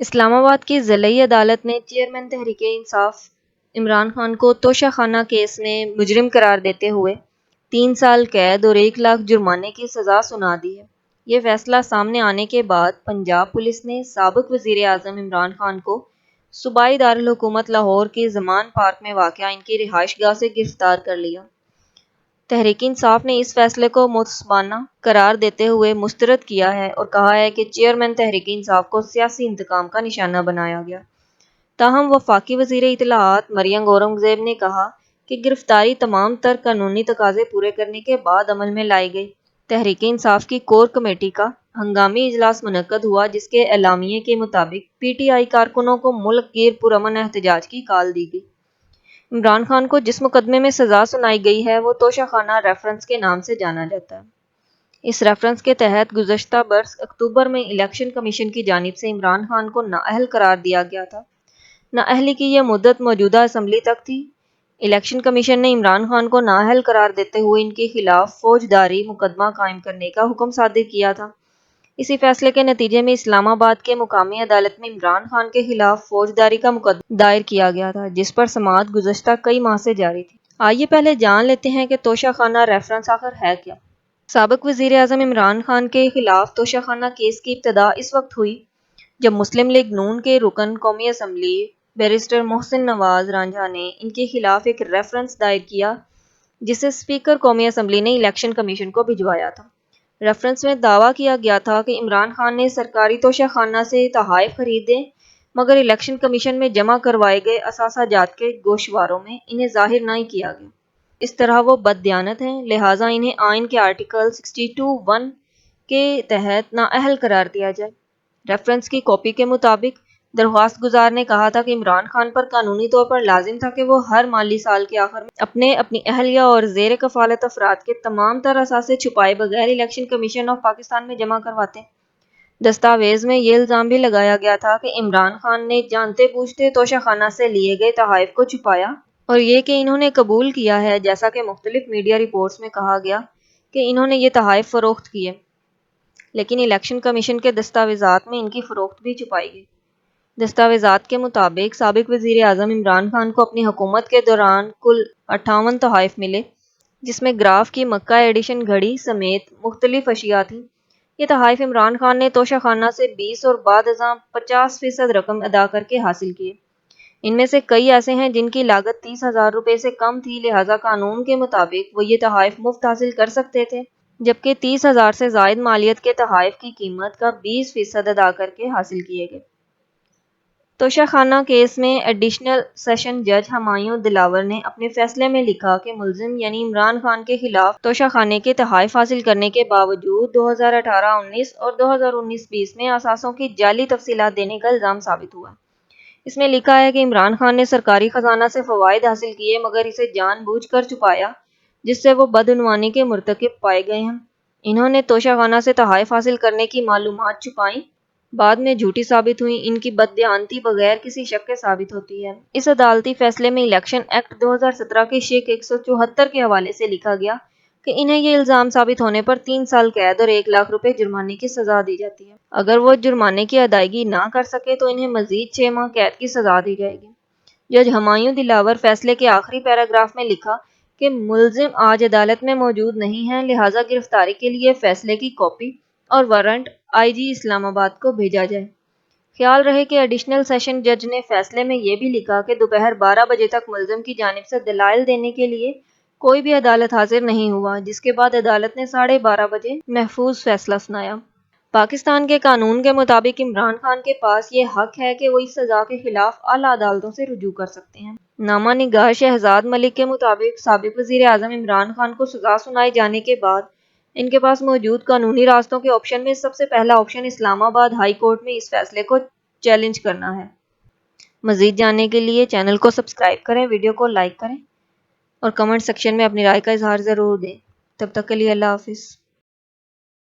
اسلام آباد کی ضلعی عدالت نے چیئرمین تحریک انصاف عمران خان کو توشہ خانہ کیس میں مجرم قرار دیتے ہوئے 3 سال قید اور 1 لاکھ جرمانے کی سزا سنا دی ہے۔ یہ فیصلہ سامنے آنے کے بعد پنجاب پولیس نے سابق وزیر اعظم عمران خان کو صوبائی دارالحکومت لاہور کے زمان پارک میں واقع ان کی رہائش گاہ سے گرفتار کر لیا۔ تحریک انصاف نے اس فیصلے کو منصفانہ قرار دیتے ہوئے مسترد کیا ہے اور کہا ہے کہ چیئرمین تحریک انصاف کو سیاسی انتقام کا نشانہ بنایا گیا۔ تاہم وفاقی وزیر اطلاعات مریم اورنگزیب نے کہا کہ گرفتاری تمام تر قانونی تقاضے پورے کرنے کے بعد عمل میں لائی گئی۔ تحریک انصاف کی کور کمیٹی کا ہنگامی اجلاس منعقد ہوا جس کے اعلامیے کے مطابق پی ٹی آئی کارکنوں کو ملک گیر پرامن احتجاج کی کال دی گئی۔ عمران خان کو جس مقدمے میں سزا سنائی گئی ہے وہ توشہ خانہ ریفرنس کے نام سے جانا جاتا ہے۔ اس ریفرنس کے تحت گزشتہ برس اکتوبر میں الیکشن کمیشن کی جانب سے عمران خان کو نااہل قرار دیا گیا تھا۔ نااہلی کی یہ مدت موجودہ اسمبلی تک تھی۔ الیکشن کمیشن نے عمران خان کو نااہل قرار دیتے ہوئے ان کے خلاف فوجداری مقدمہ قائم کرنے کا حکم صادر کیا تھا۔ اسی فیصلے کے نتیجے میں اسلام آباد کے مقامی عدالت میں عمران خان کے خلاف فوجداری کا مقدمہ دائر کیا گیا تھا جس پر سماعت گزشتہ کئی ماہ سے جاری تھی۔ آئیے پہلے جان لیتے ہیں کہ توشہ خانہ ریفرنس آخر ہے کیا۔ سابق وزیر اعظم عمران خان کے خلاف توشہ خانہ کیس کی ابتدا اس وقت ہوئی جب مسلم لیگ نون کے رکن قومی اسمبلی بیرسٹر محسن نواز رانجھا نے ان کے خلاف ایک ریفرنس دائر کیا جسے اسپیکر قومی اسمبلی نے الیکشن کمیشن کو بھجوایا تھا۔ ریفرنس میں دعویٰ کیا گیا تھا کہ عمران خان نے سرکاری توشہ خانہ سے تحائف خریدے مگر الیکشن کمیشن میں جمع کروائے گئے اثاثہ جات کے گوشواروں میں انہیں ظاہر نہیں کیا گیا۔ اس طرح وہ بددیانت ہیں، لہٰذا انہیں آئین کے آرٹیکل 62(1) کے تحت نااہل قرار دیا جائے۔ ریفرنس کی کاپی کے مطابق درخواست گزار نے کہا تھا کہ عمران خان پر قانونی طور پر لازم تھا کہ وہ ہر مالی سال کے آخر میں اپنی اہلیہ اور زیر کفالت افراد کے تمام تر اثاثے چھپائے بغیر الیکشن کمیشن آف پاکستان میں جمع کرواتے۔ دستاویز میں یہ الزام بھی لگایا گیا تھا کہ عمران خان نے جانتے بوجھتے توشہ خانہ سے لیے گئے تحائف کو چھپایا اور یہ کہ انہوں نے قبول کیا ہے جیسا کہ مختلف میڈیا رپورٹس میں کہا گیا کہ انہوں نے یہ تحائف فروخت کیے، لیکن الیکشن کمیشن کے دستاویزات میں ان کی فروخت بھی چھپائی گئی۔ دستاویزات کے مطابق سابق وزیر اعظم عمران خان کو اپنی حکومت کے دوران کل 58 تحائف ملے جس میں گراف کی مکہ ایڈیشن گھڑی سمیت مختلف اشیاء تھیں۔ یہ تحائف عمران خان نے توشہ خانہ سے 20 اور بعد ازاں 50% رقم ادا کر کے حاصل کیے۔ ان میں سے کئی ایسے ہیں جن کی لاگت 30,000 روپے سے کم تھی، لہٰذا قانون کے مطابق وہ یہ تحائف مفت حاصل کر سکتے تھے، جبکہ 30,000 سے زائد مالیت کے تحائف کی قیمت کا 20% ادا کر کے حاصل کیے گئے۔ توشہ خانہ کیس میں ایڈیشنل سیشن جج ہمایوں دلاور نے اپنے فیصلے میں لکھا کہ ملزم یعنی عمران خان کے خلاف توشہ خانے کے تحائف حاصل کرنے کے باوجود 2018-19 اور 2019-20 میں اثاثوں کی جعلی تفصیلات دینے کا الزام ثابت ہوا۔ اس میں لکھا ہے کہ عمران خان نے سرکاری خزانہ سے فوائد حاصل کیے مگر اسے جان بوجھ کر چھپایا جس سے وہ بدعنوانی کے مرتکب پائے گئے ہیں۔ انہوں نے توشہ خانہ سے تحائف حاصل کرنے کی معلومات چھپائیں، بعد میں جھوٹی ثابت ہوئیں۔ ان کی بددیانتی بغیر کسی شک کے ثابت ہوتی ہے۔ اس عدالتی فیصلے میں الیکشن ایکٹ 2017 کے شق 174 کے حوالے سے لکھا گیا کہ انہیں یہ الزام ثابت ہونے پر 3 سال قید اور 1 لاکھ روپے جرمانے کی سزا دی جاتی ہے۔ اگر وہ جرمانے کی ادائیگی نہ کر سکے تو انہیں مزید 6 ماہ قید کی سزا دی جائے گی۔ جج ہمایوں دلاور فیصلے کے آخری پیراگراف میں لکھا کہ ملزم آج عدالت میں موجود نہیں ہیں، لہٰذا گرفتاری کے لیے فیصلے کی کاپی اور وارنٹ آئی جی اسلام آباد کو بھیجا جائے۔ خیال رہے کہ ایڈیشنل سیشن جج نے فیصلے میں یہ بھی لکھا کہ دوپہر 12 بجے تک ملزم کی جانب سے دلائل دینے کے لیے کوئی بھی عدالت حاضر نہیں ہوا، جس کے بعد عدالت نے 12:30 بجے محفوظ فیصلہ سنایا۔ پاکستان کے قانون کے مطابق عمران خان کے پاس یہ حق ہے کہ وہ اس سزا کے خلاف اعلیٰ عدالتوں سے رجوع کر سکتے ہیں۔ نامہ نگار شہزاد ملک کے مطابق سابق وزیر اعظم عمران خان کو سزا سنائے جانے کے بعد ان کے پاس موجود قانونی راستوں کے آپشن میں سب سے پہلا آپشن اسلام آباد ہائی کورٹ میں اس فیصلے کو چیلنج کرنا ہے۔ مزید جاننے کے لیے چینل کو سبسکرائب کریں، ویڈیو کو لائک کریں اور کمنٹ سیکشن میں اپنی رائے کا اظہار ضرور دیں۔ تب تک کے لیے اللہ حافظ۔